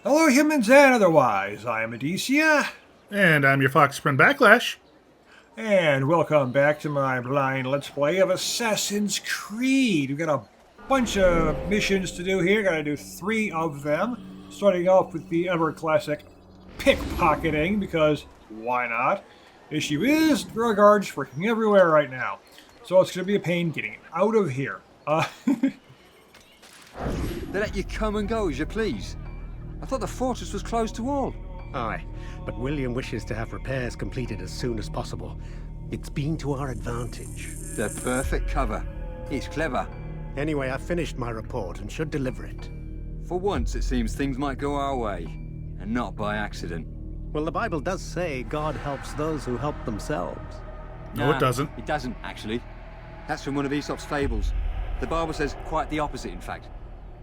Hello, humans and otherwise. I am Addie, And I'm your fox friend Backlash. and welcome back to my blind Let's Play of Assassin's Creed. We've got a bunch of missions to do here. Gotta do 3 of them. Starting off with the ever classic pickpocketing, because why not? Issue is, there are guards freaking everywhere right now. So it's gonna be a pain getting out of here. They let you come and go as you please. I thought the fortress was closed to all. Aye, but William wishes to have repairs completed as soon as possible. It's been to our advantage. The perfect cover. It's clever. Anyway, I've finished my report and should deliver it. For once, it seems things might go our way, and not by accident. Well, the Bible does say God helps those who help themselves. No, it doesn't. It doesn't, actually. That's from one of Aesop's fables. The Bible says quite the opposite, in fact.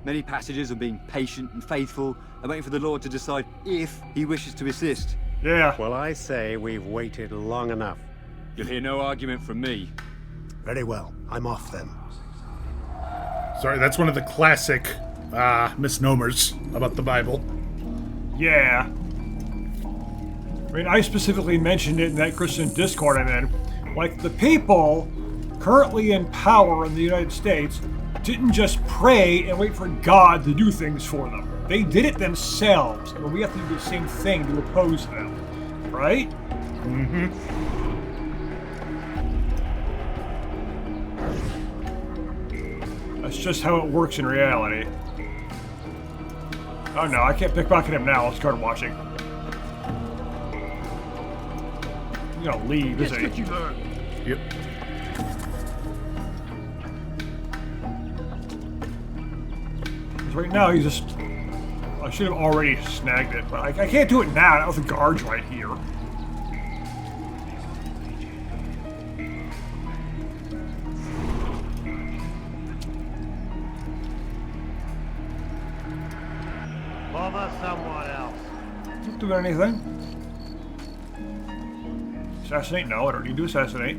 Many passages of being patient and faithful and waiting for the Lord to decide if he wishes to assist. Yeah. Well, I say we've waited long enough. You'll hear no argument from me. Very well, I'm off then. Sorry, that's one of the classic misnomers about the Bible. Yeah. I mean, I specifically mentioned it in that Christian Discord I'm in. Like, the people currently in power in the United States didn't just pray and wait for God to do things for them. They did it themselves, and we have to do the same thing to oppose them. Right? Mm-hmm. That's just how it works in reality. Oh no, I can't pickpocket him now. I'll start watching. He's gonna leave, isn't he? Yep. Right now, he's just... I should have already snagged it, but I can't do it now. Not with the guards right here. Bother someone else. Not doing anything. Assassinate? No, I don't need to assassinate.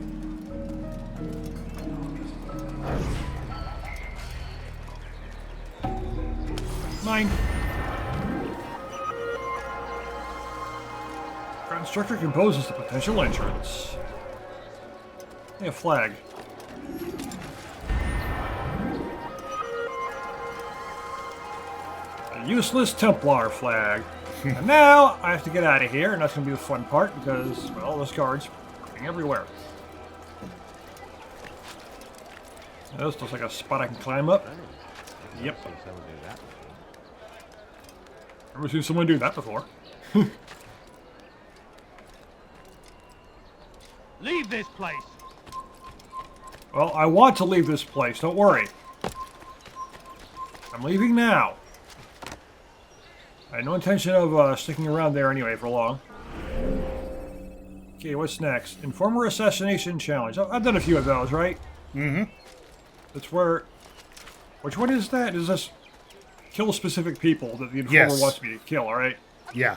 Mine. Grand structure composes the potential entrance. Hey, a flag. A useless Templar flag. And now I have to get out of here, and that's going to be the fun part because, well, there's guards working everywhere. This looks like a spot I can climb up. Yep. Never seen someone do that before. Leave this place. Well, I want to leave this place, don't worry. I'm leaving now. I had no intention of sticking around there anyway for long. Okay, what's next? Informer Assassination Challenge. I've done a few of those, right? Mm-hmm. That's where... Which one is that? Is this... Kill specific people that the informer Yes. wants me to kill, alright? Yeah.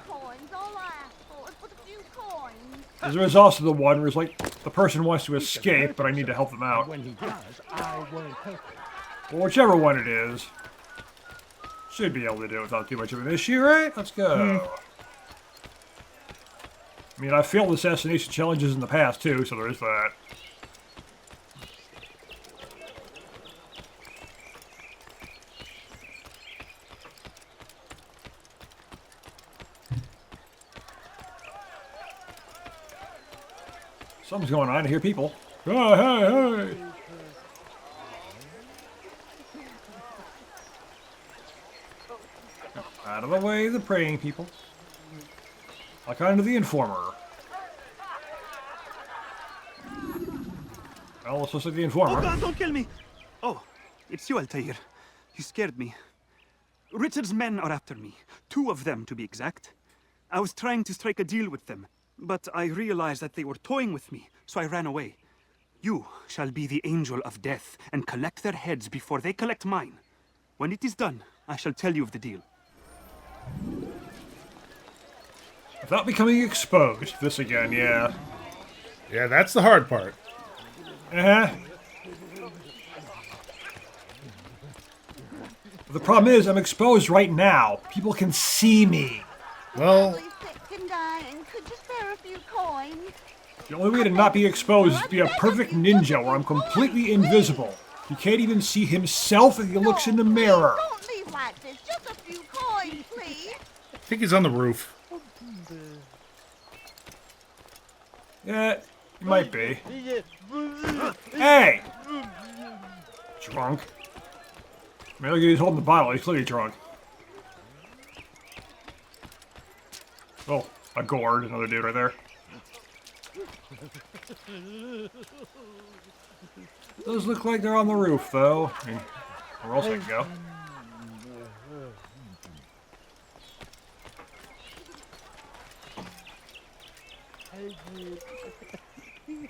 There's also the one where it's like, the person wants to escape, but I need to help them out. When he does, I won't help him. Well, whichever one it is. Should be able to do it without too much of an issue, right? Let's go. I mean, I've failed assassination challenges in the past, too, so there is that. Something's going on. I hear people. Hey, hey, hey! Out of the way, the praying people. Lock onto the informer. Well, let's listen to the informer. Oh God, don't kill me! Oh, it's you, Altair. You scared me. Richard's men are after me. 2 of them, to be exact. I was trying to strike a deal with them, but I realized that they were toying with me, so I ran away. You shall be the angel of death and collect their heads before they collect mine. When it is done, I shall tell you of the deal. Without becoming exposed. This again, yeah. Yeah, that's the hard part. But the problem is, I'm exposed right now. People can see me. Well, Sick and dying. Could you spare a few coins? The only way to not be exposed is to be a perfect ninja where I'm completely invisible. He can't even see himself if he looks in the mirror. Don't leave like this. Just a few coins, please. I think he's on the roof. Yeah, he might be. Hey! Drunk. I mean, look, he's holding the bottle. He's clearly drunk. Oh, a gourd. Another dude right there. Those look like they're on the roof, though. I mean, where else I can go?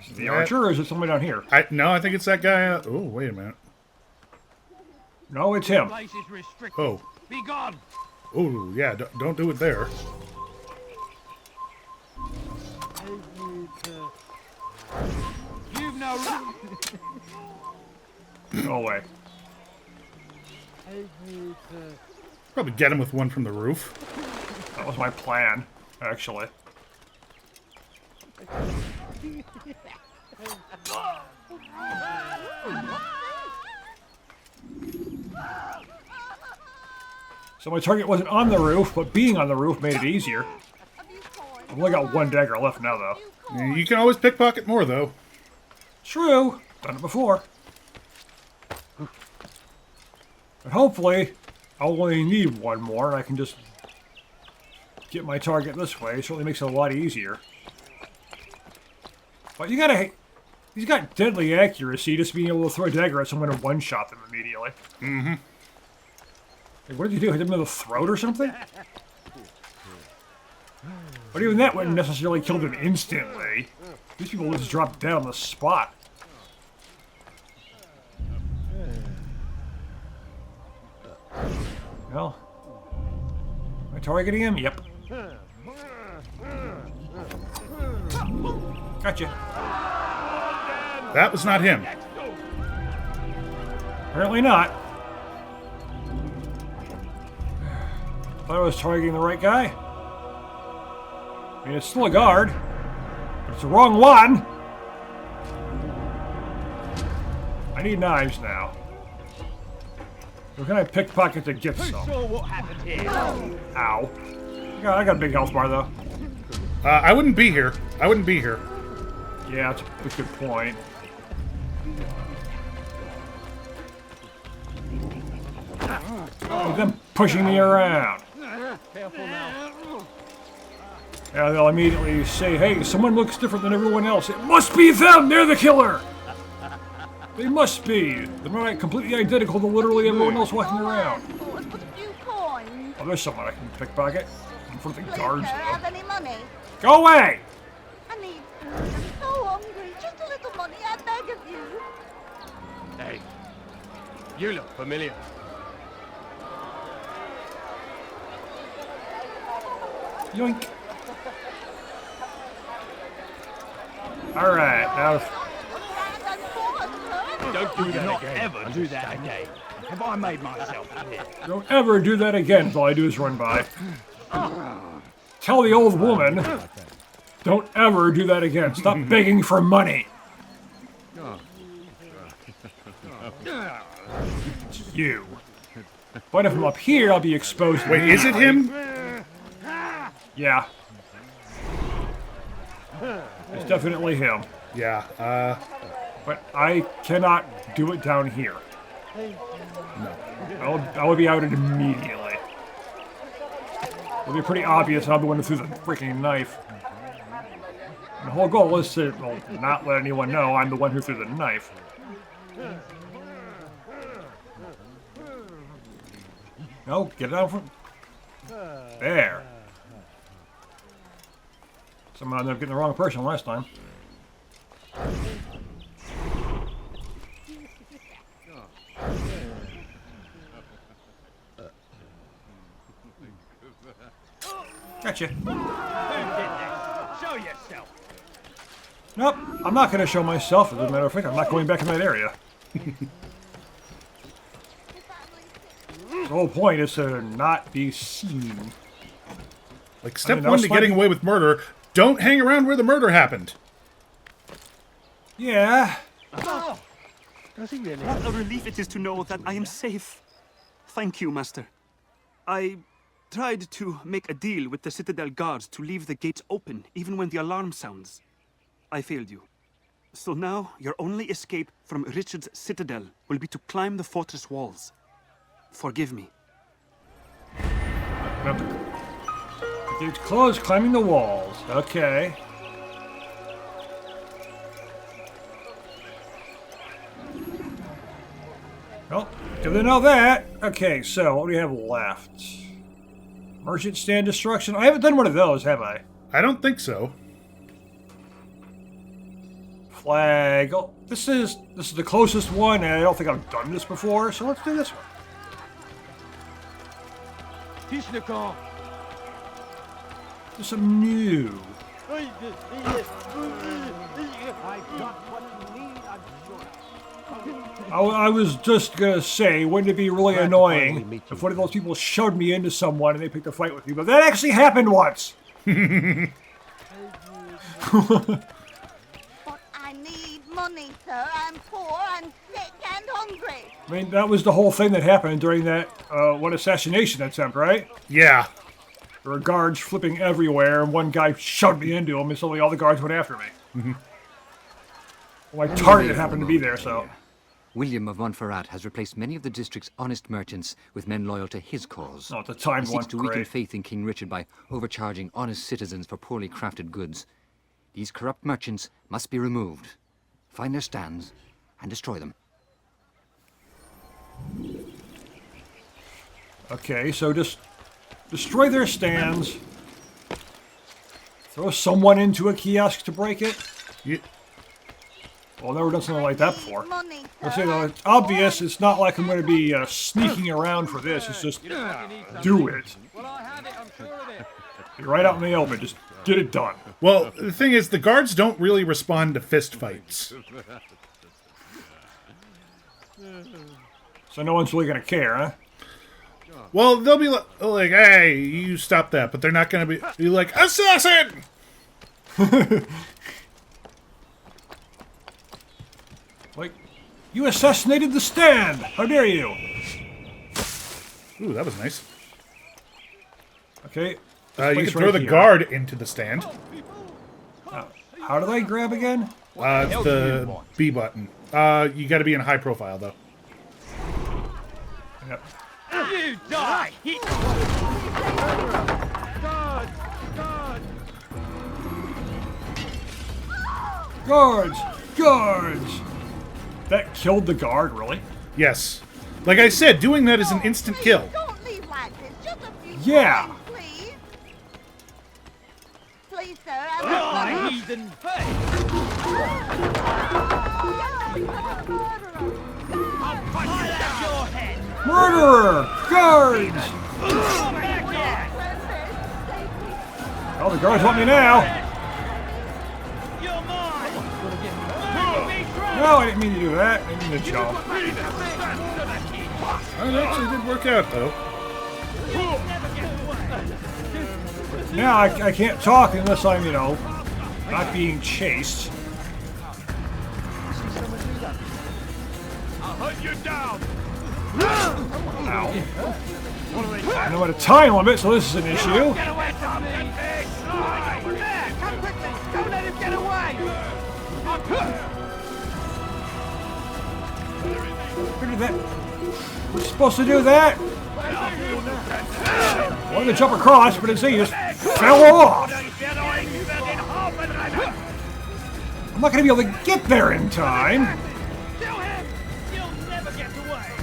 Is it the archer, or is it somebody down here? No, I think it's that guy. Oh, wait a minute. No, it's him. Place is restricted. Oh. Be gone. Oh, yeah, don't do it there. You've no right. Go away. Probably get him with one from the roof. That was my plan, actually. So my target wasn't on the roof, but being on the roof made it easier. I've only got one dagger left now, though. You can always pickpocket more, though. True. Done it before. But hopefully, I'll only need one more, and I can just get my target this way. It certainly makes it a lot easier. But you gotta... He's got deadly accuracy, just being able to throw a dagger at someone and one-shot them immediately. Mm-hmm. Like, what did he do? Hit him in the throat or something? But even that wouldn't necessarily kill them instantly. These people just drop dead on the spot. Well, am I targeting him? Yep. Gotcha. That was not him. Apparently not. Thought I was targeting the right guy. I mean, it's still a guard, but it's the wrong one. I need knives now. So can I pickpocket to get some? What happened here? Ow. I got a big health bar, though. I wouldn't be here. I wouldn't be here. Yeah, that's a good point. Oh, them pushing me around. Careful now. Yeah, they'll immediately say, hey, someone looks different than everyone else. It must be them! They're the killer! They must be. They're not completely identical to literally everyone else walking around. Put a few coins. Oh, there's someone I can pickpocket. In front of the Please, guards, sir, have though. any money? Go away! I need food. I'm so hungry. Just a little money, I beg of you. Hey, you look familiar. Yoink. Alright, now... Don't do that again. Ever do that again. Have I made myself clear? Don't ever do that again. All I do is run by. Tell the old woman, don't ever do that again. Stop begging for money. It's you. But if I'm up here, I'll be exposed. Wait, is it him? Yeah. It's definitely him. Yeah, But I cannot do it down here. no. I will be outed immediately. It'll be pretty obvious I'm the one who threw the freaking knife. And the whole goal is to, well, not let anyone know I'm the one who threw the knife. No, get it out from... There. Somehow I ended up getting the wrong person last time. Gotcha. Show yourself. Nope, I'm not going to show myself. As a matter of fact, I'm not going back in that area. The whole point is to not be seen. Like, step one to getting away with murder, don't hang around where the murder happened. Yeah. Does he really? What a relief it is to know that I am safe. Thank you, Master. I tried to make a deal with the Citadel guards to leave the gates open, even when the alarm sounds. I failed you. So now, your only escape from Richard's Citadel will be to climb the fortress walls. Forgive me. It's closed, climbing the walls. Okay. Well, good to know that. Okay, so what do we have left? Merchant stand destruction. I haven't done one of those, have I? I don't think so. Flag. Oh, this is the closest one, and I don't think I've done this before, so let's do this one. Do some new. I got what you need, I'm sure. I was just gonna say, wouldn't it be really Glad to finally annoying meet you. if one of those people shoved me into someone and they picked a fight with me? But that actually happened once. But I need money, sir. I'm poor and sick and hungry. I mean, that was the whole thing that happened during that one assassination attempt, right? Yeah. There were guards flipping everywhere, and one guy shoved me into him, and suddenly all the guards went after me. Mm-hmm. Well, my target happened to be there, so. William of Montferrat has replaced many of the district's honest merchants with men loyal to his cause. Oh, it's a timed He one. seeks to weaken Great. faith in King Richard by overcharging honest citizens for poorly crafted goods. These corrupt merchants must be removed. Find their stands and destroy them. Okay, so just destroy their stands. Throw someone into a kiosk to break it. You, Well, I've never done something like that before. Money, Let's sir. say though, I'm it's poor obvious. and It's not like I'm going to be sneaking around for this. It's just do it. Be right out in the open. Just get it done. well, the thing is, the guards don't really respond to fist fights. So no one's really going to care, huh? Well, they'll be like, hey, you stop that, but they're not going to be like, assassin! Like, you assassinated the stand! How dare you? Ooh, that was nice. Okay. You place can right throw the here. guard into the stand. How did I grab again? It's the B button. You got to be in high profile, though. Yep. You die! Guard! Guard! Guards! Guards! That killed the guard, really? Yes. Like I said, doing that is an instant Please, kill. Don't leave like this. Just a few Yeah. coins, please. Please, sir. I'm Heathen! Your head! Murderer! Guards! Oh, the guards want me now. You're mine! No, I didn't mean to do that. I didn't mean to jump. That actually did work out, though. Now I can't talk unless I'm, you know, not being chased. I'll hunt you down! Ow. I know at a time limit, so this is an issue. Get away from me! There! Come quickly! Don't let him get away! Where did that? We're supposed to do that? Wanted to jump across, but instead you just fell off. I'm not going to be able to get there in time. Kill him! You'll never get away!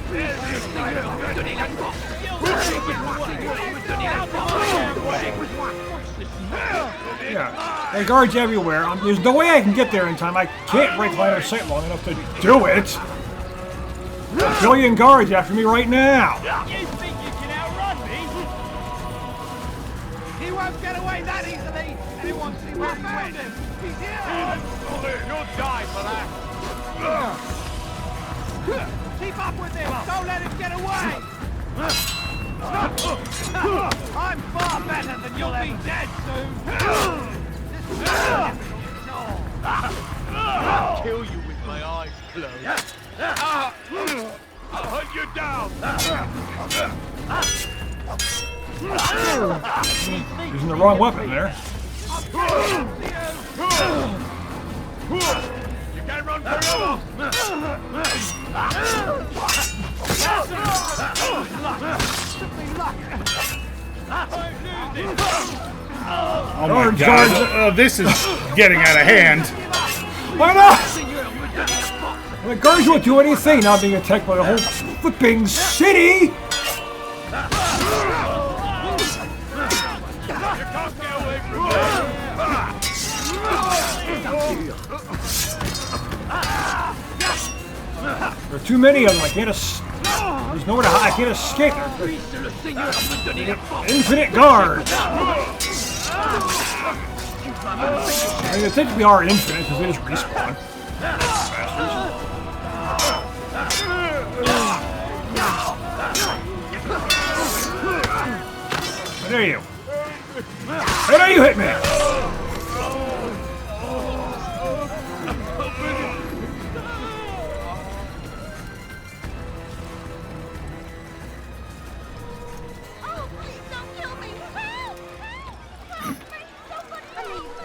Yeah, there are guards everywhere. There's no way I can get there in time. I can't break line of sight long enough to do it. A billion guards after me right now. You think you can outrun me? He won't get away that easily! Anyone see where he went? He's here! You'll die for that! Keep up with him! Don't let him get away! I'm far better than you'll be dead soon. I'll kill you with my eyes closed. I'll hunt you down. Using the wrong weapon there. You can't run forever. Oh my god. Oh, this is getting out of hand. Why not? The guards won't do anything, not being attacked by the whole flipping city! You can't get away from me. There are too many of them. I can't there's nowhere to hide. I can't escape. Infinite guards. I mean, they technically are infinite because they just respawn. How dare you? How dare you hit me?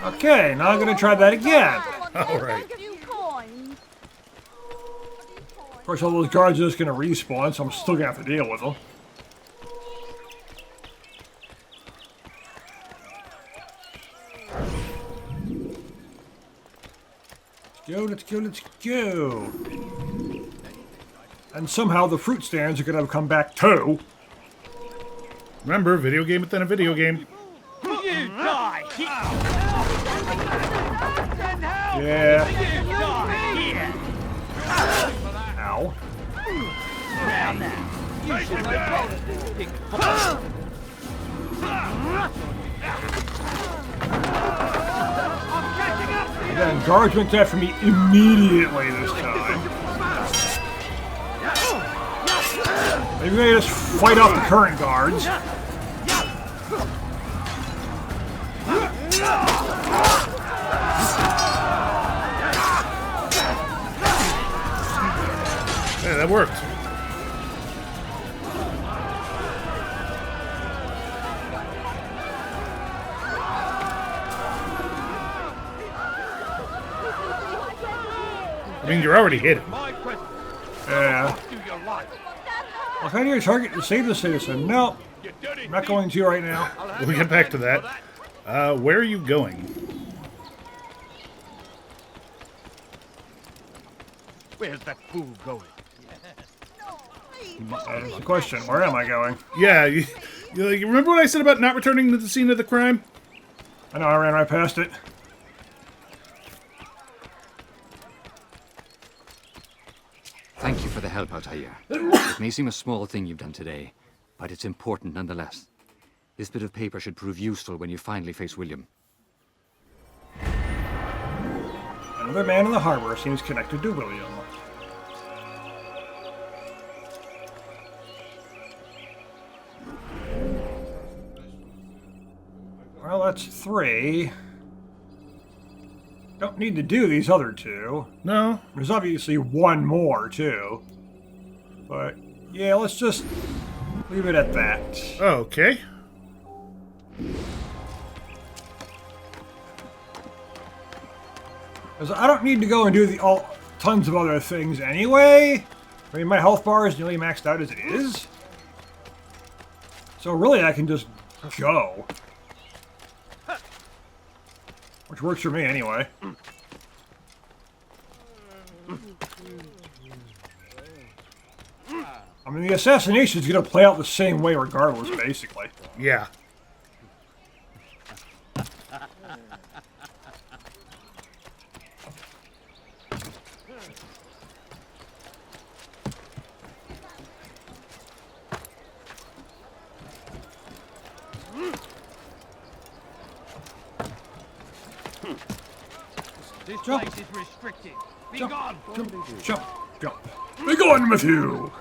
Okay, now I'm gonna try that again. Alright. Of course, all those guards are just gonna respawn, so I'm still gonna have to deal with them. Let's go, let's go. And somehow the fruit stands are gonna come back too. Remember, video game within a video game. You die. Yeah. You die here. Ow. You should know. Again, guards went after me immediately this time. Maybe they just fight off the current guards. Yeah, that worked. I mean, you're already hit. My question. Yeah. Do your life. I'll find your target to save the citizen. No, You dirty I'm not going to right now. We'll get back to that. Where are you going? Where's that fool going? That's the question. Where am I going? Yeah, you remember what I said about not returning to the scene of the crime? I know I ran right past it. Thank you for the help, Altair. It may seem a small thing you've done today, but it's important nonetheless. This bit of paper should prove useful when you finally face William. Another man in the harbor seems connected to William. Well, that's 3. Don't need to do these other 2. No. There's obviously 1 more, too. But, yeah, let's just leave it at that. Okay. Because I don't need to go and do tons of other things anyway. I mean, my health bar is nearly maxed out as it is. So really, I can just go. Which works for me anyway. I mean, the assassination is going to play out the same way regardless, basically. Yeah. This Jump. place is restricted. Be Jump. gone. Jump, jump, jump. Be gone with you!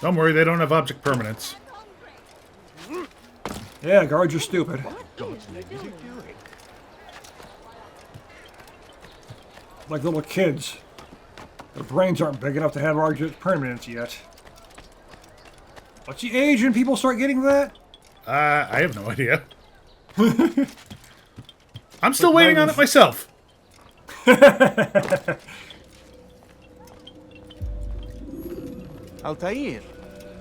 Don't worry, they don't have object permanence. Yeah, guards are stupid. Like little kids. Their brains aren't big enough to have object permanence yet. What's the age when people start getting that? I have no idea. I'm still waiting on it myself. Altair,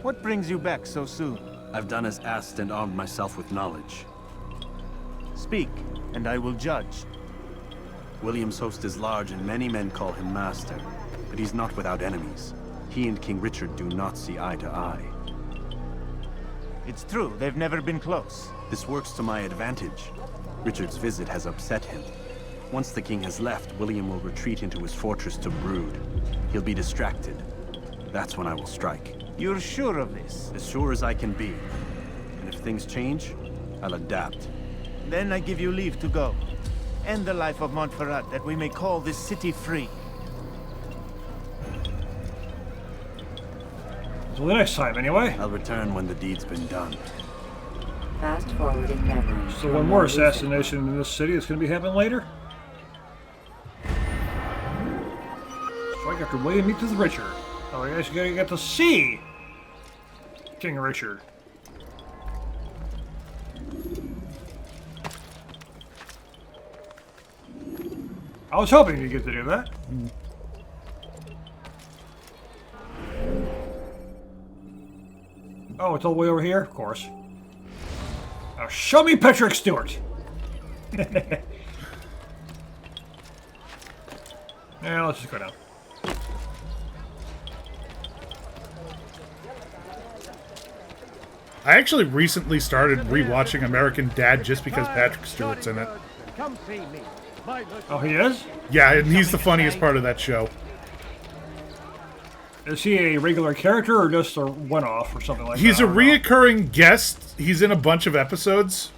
what brings you back so soon? I've done as asked and armed myself with knowledge. Speak, and I will judge. William's host is large and many men call him master, but he's not without enemies. He and King Richard do not see eye to eye. It's true, they've never been close. This works to my advantage. Richard's visit has upset him. Once the king has left, William will retreat into his fortress to brood. He'll be distracted. That's when I will strike. You're sure of this? As sure as I can be. And if things change, I'll adapt. Then I give you leave to go. End the life of Montferrat, that we may call this city free. Until the next time, anyway. I'll return when the deed's been done. Fast forwarding memory. So one more assassination in this city that's going to be happening later. Strike after William meets with Richard. Oh, I guess you gotta get to see King Richard. I was hoping you get to do that. Oh, it's all the way over here? Of course. Now show me Patrick Stewart! Yeah, let's just go down. I actually recently started rewatching American Dad just because Patrick Stewart's in it. Come see me. Oh, he is? Yeah, and he's the funniest part of that show. Is he a regular character or just a one-off or something like He's that? a reoccurring guest. He's in a bunch of episodes.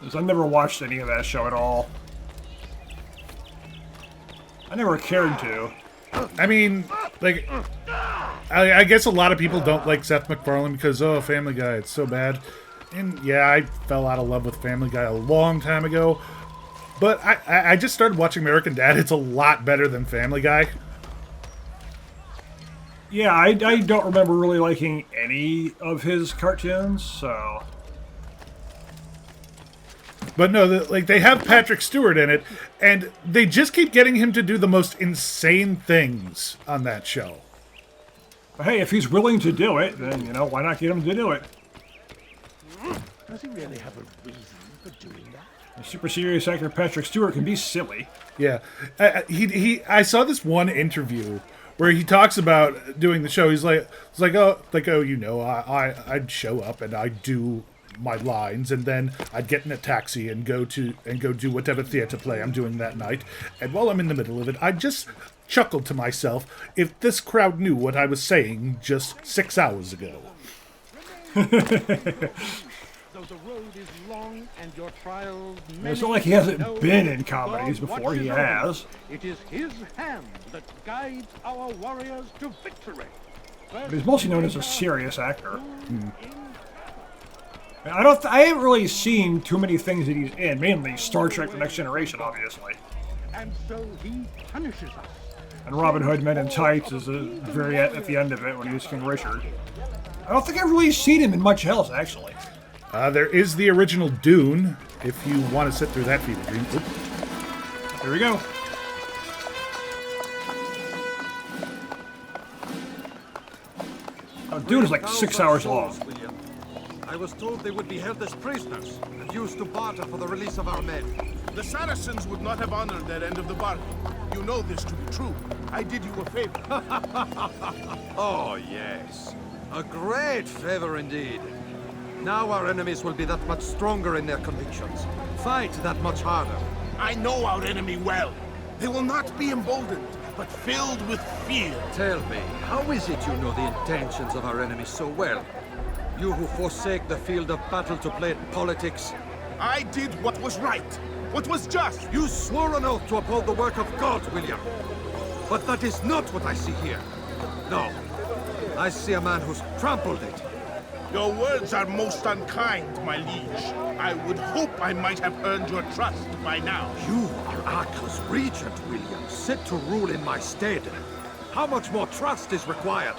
I've never watched any of that show at all. I never cared to. I mean, like, I guess a lot of people don't like Seth MacFarlane because, oh, Family Guy, it's so bad. And yeah, I fell out of love with Family Guy a long time ago. But I just started watching American Dad. It's a lot better than Family Guy. Yeah, I don't remember really liking any of his cartoons, so... But no, like, they have Patrick Stewart in it, and they just keep getting him to do the most insane things on that show. But hey, if he's willing to do it, then, you know, why not get him to do it? Does he really have a reason for doing that? A super serious actor Patrick Stewart can be silly. Yeah. I saw this one interview where he talks about doing the show. He's like, oh, you know, I'd show up and I'd do my lines, and then I'd get in a taxi and go do whatever theater play I'm doing that night. And while I'm in the middle of it, I'd just chuckle to myself, if this crowd knew what I was saying just 6 hours ago. Though the road is long and your trials many, It's not like he hasn't know been in God comedies before. watches He over you. has. It is his hand that guides our warriors to victory. But he's mostly known as a serious actor. I haven't really seen too many things that he's in, mainly Star Trek The Next Generation, obviously. And so he punishes us. And Robin Hood Men in Tights is at the end of it when he's King Richard. I don't think I've really seen him in much else, actually. There is the original Dune, if you want to sit through that fever dream. Oop. Here we go. Dune is like 6 hours long. I was told they would be held as prisoners and used to barter for the release of our men. The Saracens would not have honored their end of the bargain. You know this to be true. I did you a favor. Oh, yes. A great favor indeed. Now our enemies will be that much stronger in their convictions. Fight that much harder. I know our enemy well. They will not be emboldened, but filled with fear. Tell me, how is it you know the intentions of our enemies so well? You who forsake the field of battle to play at politics. I did what was right, what was just. You swore an oath to uphold the work of God, William. But that is not what I see here. No. I see a man who's trampled it. Your words are most unkind, my liege. I would hope I might have earned your trust by now. You are Arkle's regent, William, set to rule in my stead. How much more trust is required?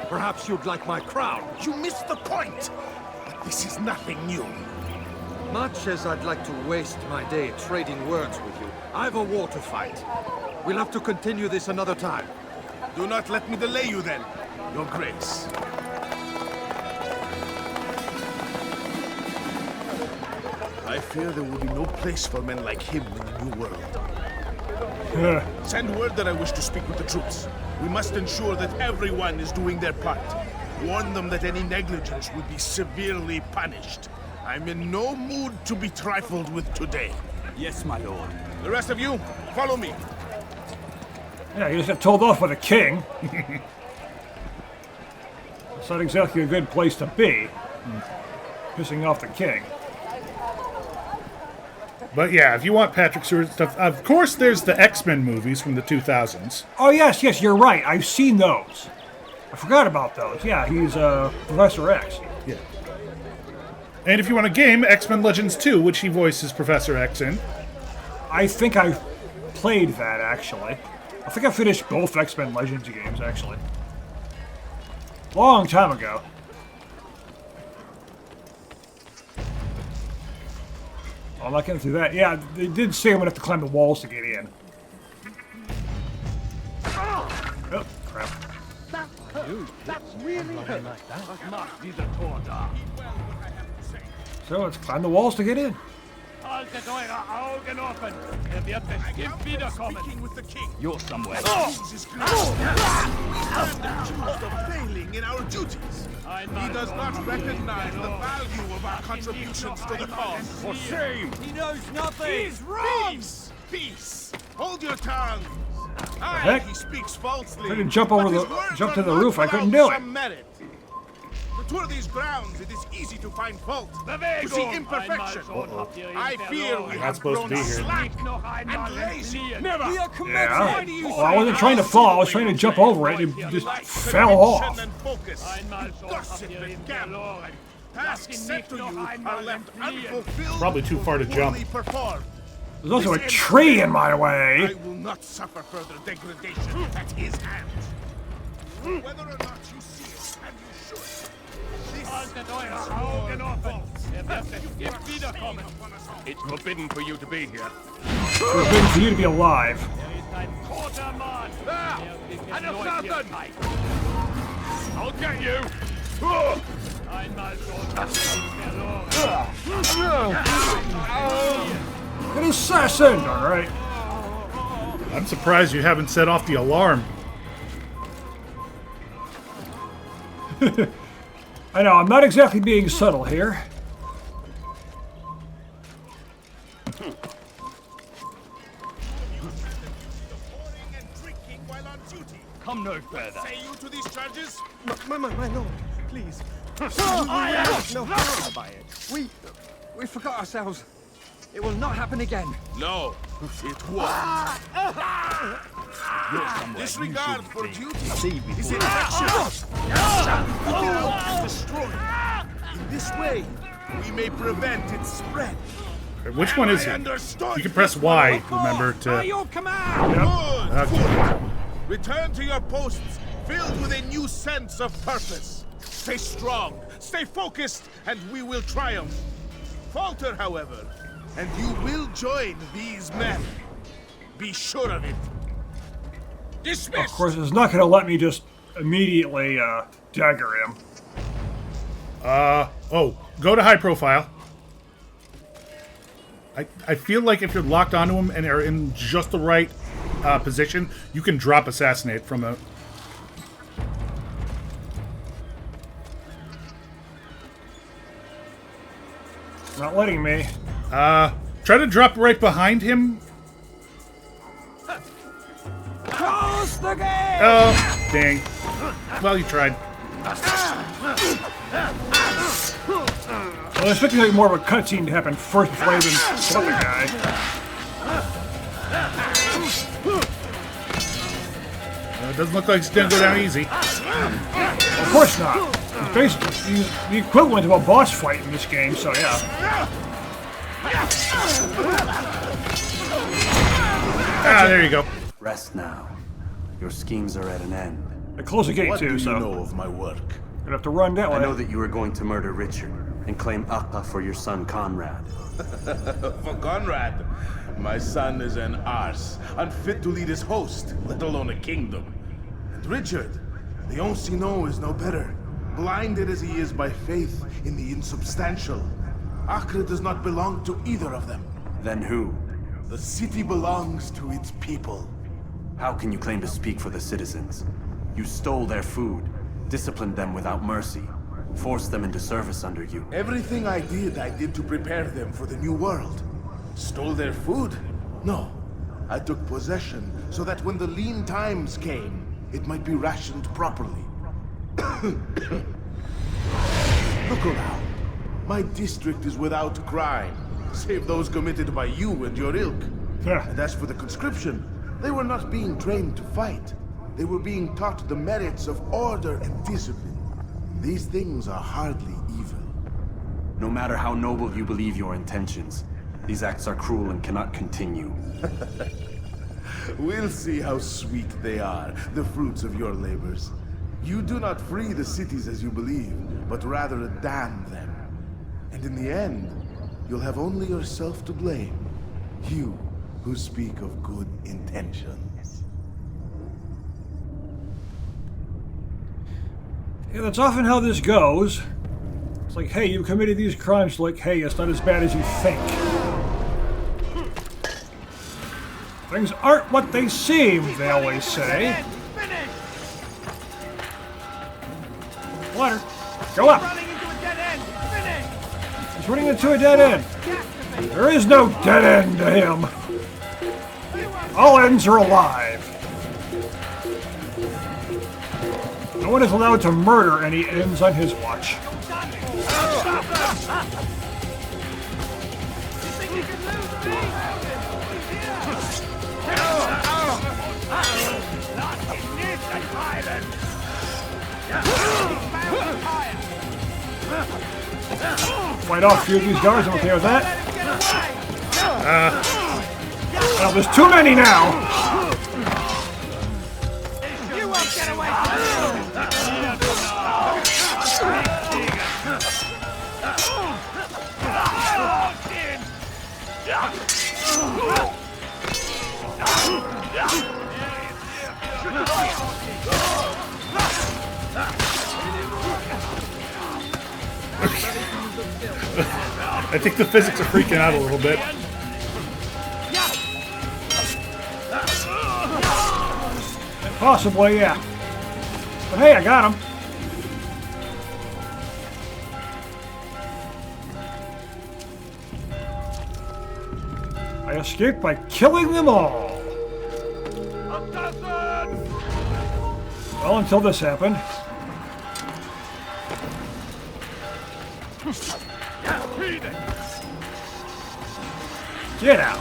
Perhaps you'd like my crown. You missed the point! But this is nothing new. Much as I'd like to waste my day trading words with you, I've a war to fight. We'll have to continue this another time. Do not let me delay you then, Your Grace. I fear there will be no place for men like him in the New World. Send word that I wish to speak with the troops. We must ensure that everyone is doing their part. Warn them that any negligence would be severely punished. I'm in no mood to be trifled with today. Yes, my lord. The rest of you, follow me. Yeah, you just got told off by the king. It's not exactly a good place to be. Pissing off the king. But yeah, if you want Patrick Stewart stuff, of course there's the X-Men movies from the 2000s. Oh, yes, you're right. I've seen those. I forgot about those. Yeah, he's Professor X. Yeah. And if you want a game, X-Men Legends 2, which he voices Professor X in. I think I played that, actually. I think I finished both X-Men Legends games, actually. Long time ago. Oh, I'm not getting through that. Yeah, they did say I'm going to have to climb the walls to get in. Oh, crap. That's really hurt. Das macht diese Tor da. So let's climb the walls to get in. Haltet eure Augen offen. Wird bestimmt wiederkommen. With the king. You're somewhere. Failing in our duties. He does not recognize the value of our contributions to the cause. For shame! He knows nothing! He's wrong! Peace! Hold your tongues! heck? He speaks falsely. I couldn't jump over jump to the roof. I couldn't do it. To tour these grounds, it is easy to find fault, to see imperfection. I fear we have grown slack and lazy. Never. Yeah. Well, I wasn't trying to fall. I was trying to jump over it and it just fell off. Gossip and gamble. Tasks set to you are left unfulfilled. Probably too far to jump. There's also a tree in my way. I will not suffer further degradation at his hands. Whether or not you see it, and you should. Haltet eure Augen offen. Wird bestimmt wiederkommen. It's forbidden for you to be here. It's forbidden for you to be alive. Ein toter Mann. There! An assassin! I'll get you! Einmal verloren. An assassin! Alright. I'm surprised you haven't set off the alarm. I know, I'm not exactly being subtle here. Come no further. Say you to these charges? My lord, please. No harm by it. We forgot ourselves. It will not happen again. No, it won't. Disregard for duty is infectious. Destroyed. In this way, we may prevent its spread. Which one is it? You can press Y, remember, to... Your command. Yep. Okay. Return to your posts, filled with a new sense of purpose. Stay strong, stay focused, and we will triumph. Falter, however, and you will join these men. Be sure of it. Dismissed! Of course, it's not going to let me just immediately dagger him. Oh, go to high profile. I feel like if you're locked onto him and are in just the right position, you can drop assassinate from a... Not letting me. Try to drop right behind him. Close the gate! Oh, dang. Well, you tried. Well, I expected like more of a cutscene to happen first before I even saw the guy. It doesn't look like it's gonna go down easy. Of course not. It's basically the equivalent of a boss fight in this game, so yeah. Ah, there you go. Rest now. Your schemes are at an end. I close the gate What too, do you so know of my work? gonna have to run that way. I know that you are going to murder Richard and claim Akka for your son Conrad. For Conrad, my son is an arse, unfit to lead his host, let alone a kingdom. And Richard, the Oncino is no better, blinded as he is by faith in the insubstantial. Acre does not belong to either of them. Then who? The city belongs to its people. How can you claim to speak for the citizens? You stole their food, disciplined them without mercy, forced them into service under you. Everything I did to prepare them for the new world. Stole their food? No. I took possession so that when the lean times came, it might be rationed properly. Look around. My district is without crime, save those committed by you and your ilk. Yeah. And as for the conscription, they were not being trained to fight. They were being taught the merits of order and discipline. These things are hardly evil. No matter how noble you believe your intentions, these acts are cruel and cannot continue. We'll see how sweet they are, the fruits of your labors. You do not free the cities as you believe, but rather damn them. And in the end, you'll have only yourself to blame. You who speak of good intentions. Yeah, that's often how this goes. It's like, hey, you committed these crimes. Like, hey, it's not as bad as you think. Things aren't what they seem, they always say. Water, go up. He's running into a dead end. There is no dead end to him. All ends are alive. No one is allowed to murder any ends on his watch. Fight off a few of these guards, I'm okay with that. Well, there's too many now. You won't get away I think the physics are freaking out a little bit. Possibly, yeah. But hey, I got him. I escaped by killing them all. Well, until this happened. Get out.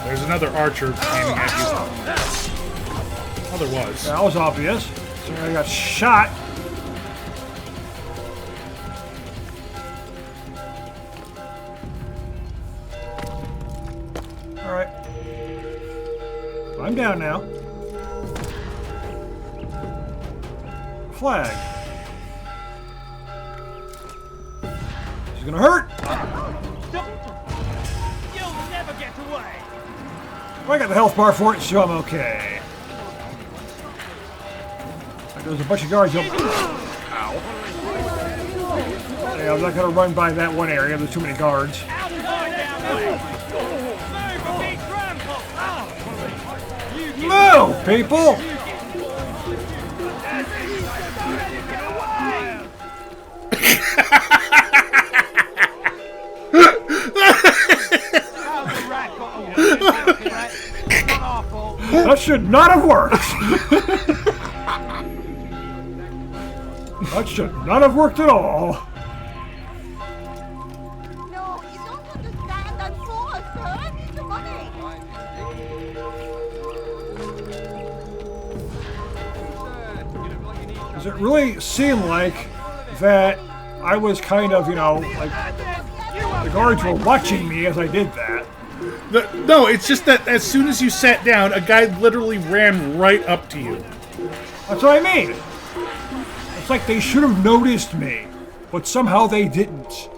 There's another archer aiming at you. Oh, there was. That was obvious. So I got shot. Alright. I'm down now. Flag. This is gonna hurt. You'll never get away. I got the health bar for it, so I'm okay. There's a bunch of guards up. Ow. Yeah, I'm not gonna run by that one area. There's too many guards. Move, people! That should not have worked. That should not have worked at all. No, you don't understand. I'm poor, sir. I need the money. Does it really seem like that I was kind of, you know, like the guards were watching me as I did that? No, it's just that as soon as you sat down, a guy literally ran right up to you. That's what I mean. It's like they should have noticed me, but somehow they didn't.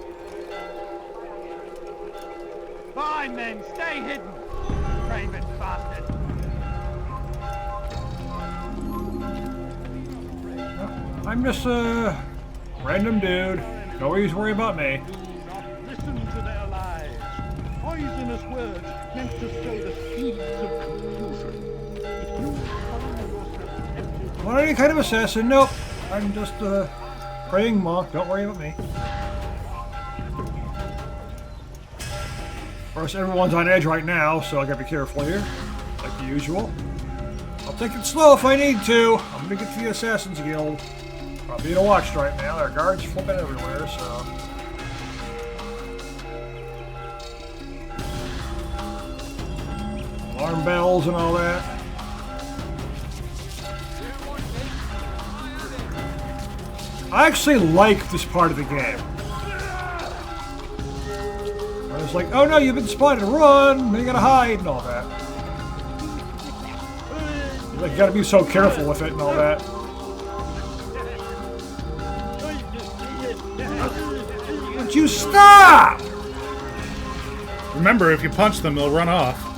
Fine then, stay hidden. Craven bastard. I'm just a random dude. No worry about me. Listen to their lies. Poisonous words meant to sow the seeds of confusion. If you find yourself tempted... I'm not any kind of assassin. Nope. I'm just a praying monk. Don't worry about me. Of course, everyone's on edge right now, so I gotta be careful here, like the usual. I'll take it slow if I need to. I'm gonna get to the Assassin's Guild. I'm being watched right now. There are guards flipping everywhere, so... Alarm bells and all that. I actually like this part of the game. I was like, oh no, you've been spotted, run! You gotta hide and all that. Like, you gotta be so careful with it and all that. Would you stop? Remember, if you punch them, they'll run off.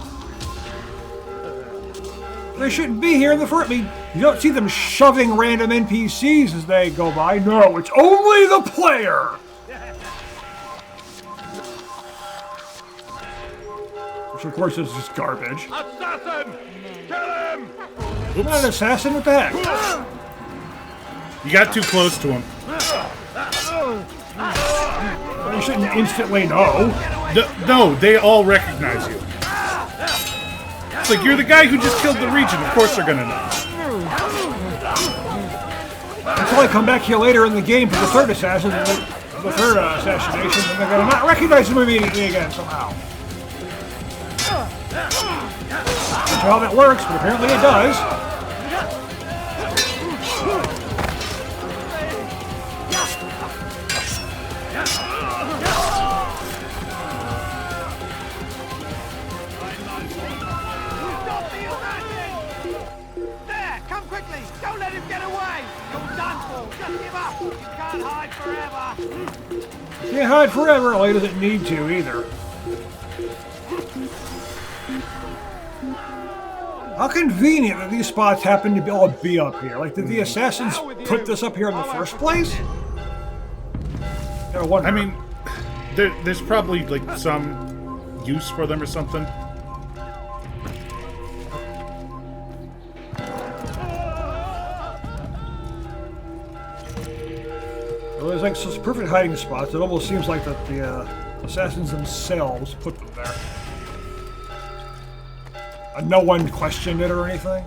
They shouldn't be here in the first. I mean, you don't see them shoving random NPCs as they go by. No, it's only the player. Which, of course, is just garbage. Assassin! Kill him! I'm not an assassin. What the heck? You got too close to him. You shouldn't instantly know. No, they all recognize you. It's like, you're the guy who just killed the Regent. Of course they're gonna know. Until I come back here later in the game for the third assassin, the third assassination, and they're gonna not recognize him immediately again somehow. Not sure how that works, but apparently it does. There, come quickly. Don't let him get away. You're done for. Just give up. You can't hide forever. Can't hide forever. Well, he doesn't need to either. How convenient that these spots happen to all be up here. Like, did the assassins put this up here in the first place? I mean, there's probably like some use for them or something. Well, there's like such perfect hiding spots. It almost seems like that the assassins themselves put them there. No one questioned it or anything.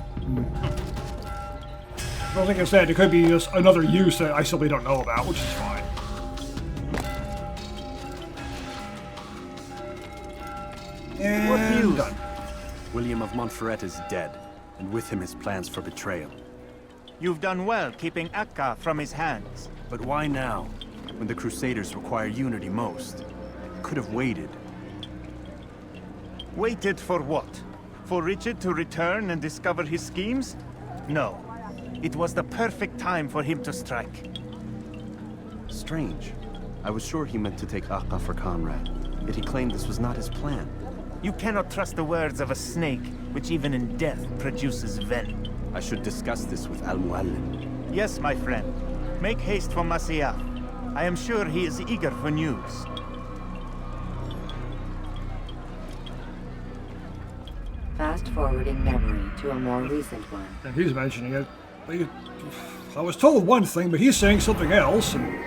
Well, like I said, it could be just another use that I simply don't know about, which is fine. And What news? done. William of Montferrat is dead, and with him his plans for betrayal. You've done well keeping Akka from his hands. But why now, when the Crusaders require unity most? Could have waited. Waited for what? For Richard to return and discover his schemes? No. It was the perfect time for him to strike. Strange. I was sure he meant to take Akka for Conrad, yet he claimed this was not his plan. You cannot trust the words of a snake, which even in death produces venom. I should discuss this with Al-Muallim. Yes, my friend. Make haste for Masyaf. I am sure he is eager for news. Fast-forwarding memory to a more recent one. And he's mentioning it. I was told one thing, but he's saying something else. And...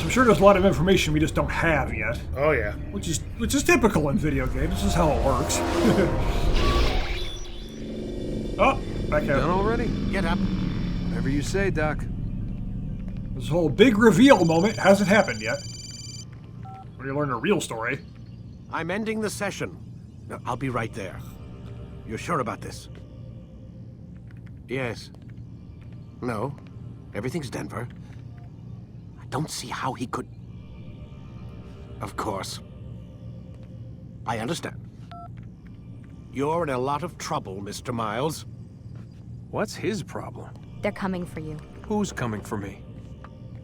I'm sure there's a lot of information we just don't have yet. Oh yeah. Which is typical in video games. This is how it works. Back Done out. already? Get up. Whatever you say, Doc. This whole big reveal moment hasn't happened yet. When you learn a real story. I'm ending the session. I'll be right there. You're sure about this? Yes. No. Everything's Denver. I don't see how he could... Of course. I understand. You're in a lot of trouble, Mr. Miles. What's his problem? They're coming for you. Who's coming for me?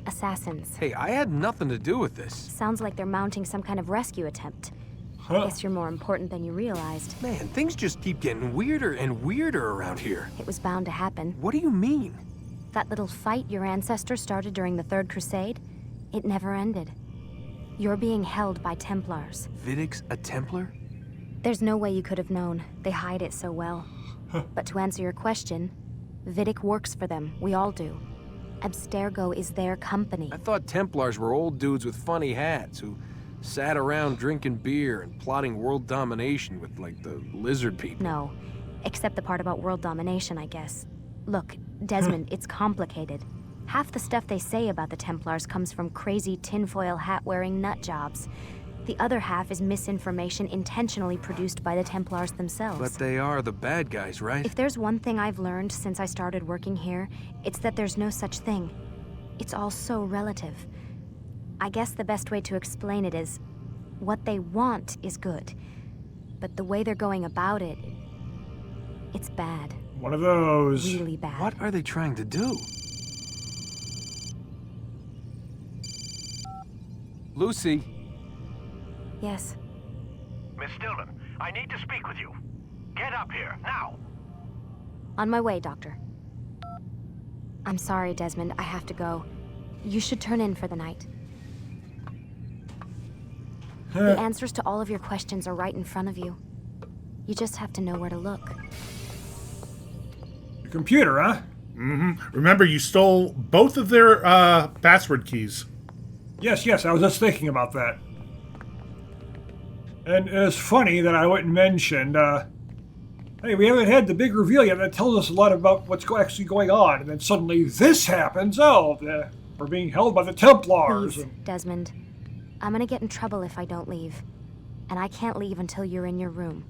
Assassins. Hey, I had nothing to do with this. Sounds like they're mounting some kind of rescue attempt. I guess you're more important than you realized. Man, things just keep getting weirder and weirder around here. It was bound to happen. What do you mean? That little fight your ancestors started during the Third Crusade, it never ended. You're being held by Templars. Vidic's a Templar? There's no way you could have known. They hide it so well. But to answer your question, Vidic works for them. We all do. Abstergo is their company. I thought Templars were old dudes with funny hats who sat around drinking beer and plotting world domination with, like, the lizard people. No, except the part about world domination, I guess. Look, Desmond, it's complicated. Half the stuff they say about the Templars comes from crazy tinfoil hat-wearing nut jobs. The other half is misinformation intentionally produced by the Templars themselves. But they are the bad guys, right? If there's one thing I've learned since I started working here, it's that there's no such thing. It's all so relative. I guess the best way to explain it is, what they want is good. But the way they're going about it, it's bad. One of those. Really bad. What are they trying to do? Lucy. Yes. Miss Stillman, I need to speak with you. Get up here, now! On my way, Doctor. I'm sorry, Desmond. I have to go. You should turn in for the night. The answers to all of your questions are right in front of you. You just have to know where to look. Your computer, huh? Mm-hmm. Remember, you stole both of their password keys. Yes, I was just thinking about that. And it's funny that I went and mentioned, hey, we haven't had the big reveal yet. That tells us a lot about what's actually going on. And then suddenly this happens. Oh, we're being held by the Templars. Please, Desmond. I'm gonna get in trouble if I don't leave. And I can't leave until you're in your room.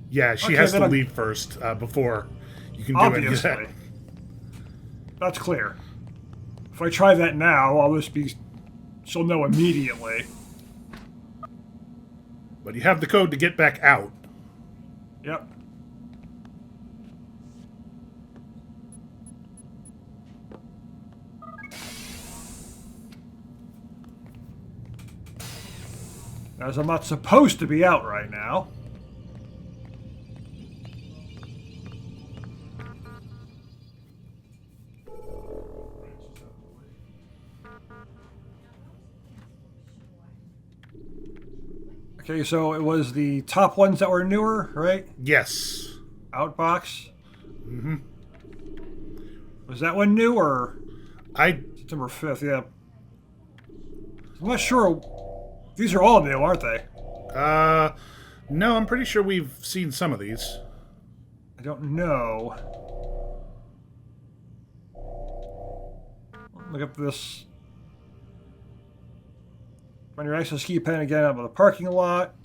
Yeah, she has to leave first before you can do obviously. anything. That's clear. If I try that now, I'll just be... She'll know immediately. But you have the code to get back out. Yep. As I'm not supposed to be out right now. Okay, so it was the top ones that were newer, right? Yes. Outbox. Mm-hmm. Was that one new or? September 5th, yeah. I'm not sure. These are all new, aren't they? No, I'm pretty sure we've seen some of these. I don't know. Look up this. Find your access key pen again out of the parking lot.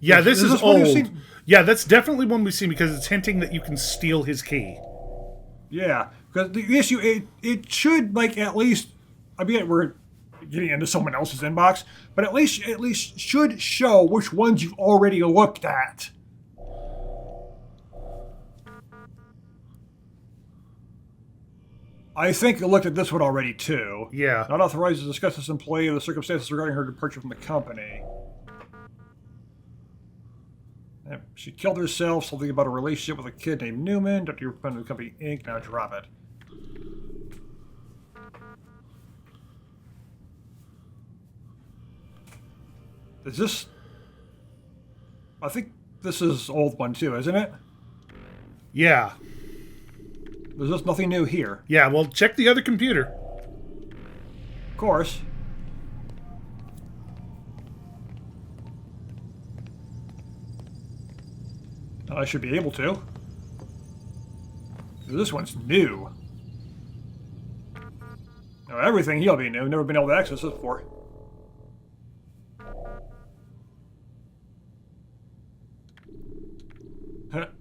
Yeah, this is old. Yeah, that's definitely one we've seen because it's hinting that you can steal his key. Yeah, because the issue, it should, like, at least, I mean, we're getting into someone else's inbox, but at least should show which ones you've already looked at. I think I looked at this one already, too. Yeah. Not authorized to discuss this employee or the circumstances regarding her departure from the company. Yep. She killed herself, something about a relationship with a kid named Newman. Dr. Your the company Inc. Now drop it. Is this... I think this is old one, too, isn't it? Yeah. There's just nothing new here. Yeah, well, check the other computer. Of course. I should be able to. This one's new. Now, everything he'll be new. Never been able to access it before.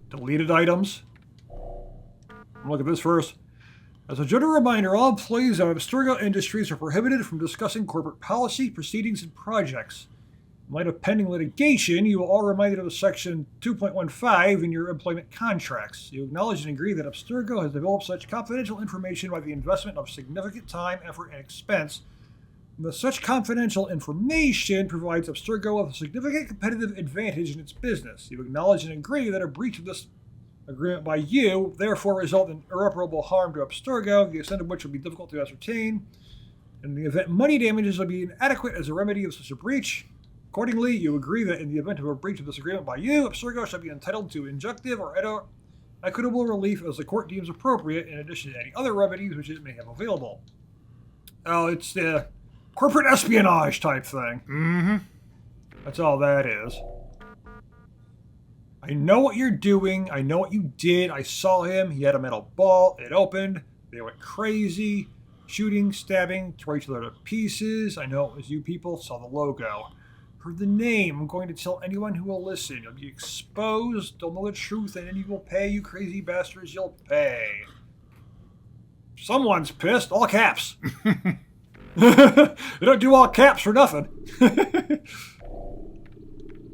Deleted items. Look at this first. As a general reminder, all employees of Abstergo Industries are prohibited from discussing corporate policy, proceedings, and projects. In light of pending litigation, you are all reminded of Section 2.15 in your employment contracts. You acknowledge and agree that Abstergo has developed such confidential information by the investment of significant time, effort, and expense, and that such confidential information provides Abstergo with a significant competitive advantage in its business. You acknowledge and agree that a breach of this agreement by you therefore result in irreparable harm to Abstergo, the extent of which will be difficult to ascertain. In the event money damages will be inadequate as a remedy of such a breach. Accordingly, you agree that in the event of a breach of this agreement by you, Abstergo shall be entitled to injunctive or equitable relief as the court deems appropriate, in addition to any other remedies which it may have available. Oh, it's the corporate espionage type thing. Mm-hmm. That's all that is. I know what you're doing. I know what you did. I saw him. He had a metal ball. It opened. They went crazy. Shooting, stabbing, tore each other to pieces. I know it was you people. Saw the logo. Heard the name. I'm going to tell anyone who will listen. You'll be exposed. Don't know the truth, and then you will pay, you crazy bastards. You'll pay. Someone's pissed. All caps. They don't do all caps for nothing.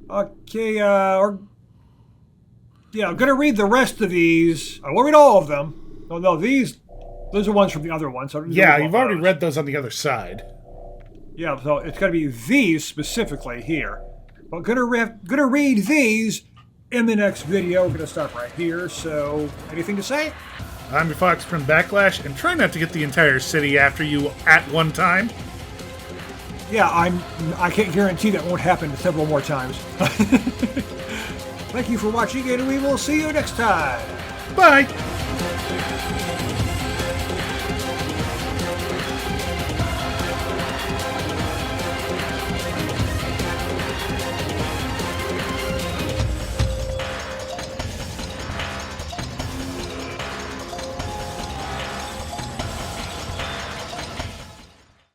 Okay, yeah, I'm going to read the rest of these. I won't read all of them. No, those are ones from the other ones. So yeah, you've already read those on the other side. Yeah, so it's going to be these specifically here. But I'm going to read these in the next video. We're going to stop right here. So, anything to say? I'm your Fox from Backlash, and try not to get the entire city after you at one time. Yeah, I can't guarantee that won't happen several more times. Thank you for watching, and we will see you next time. Bye!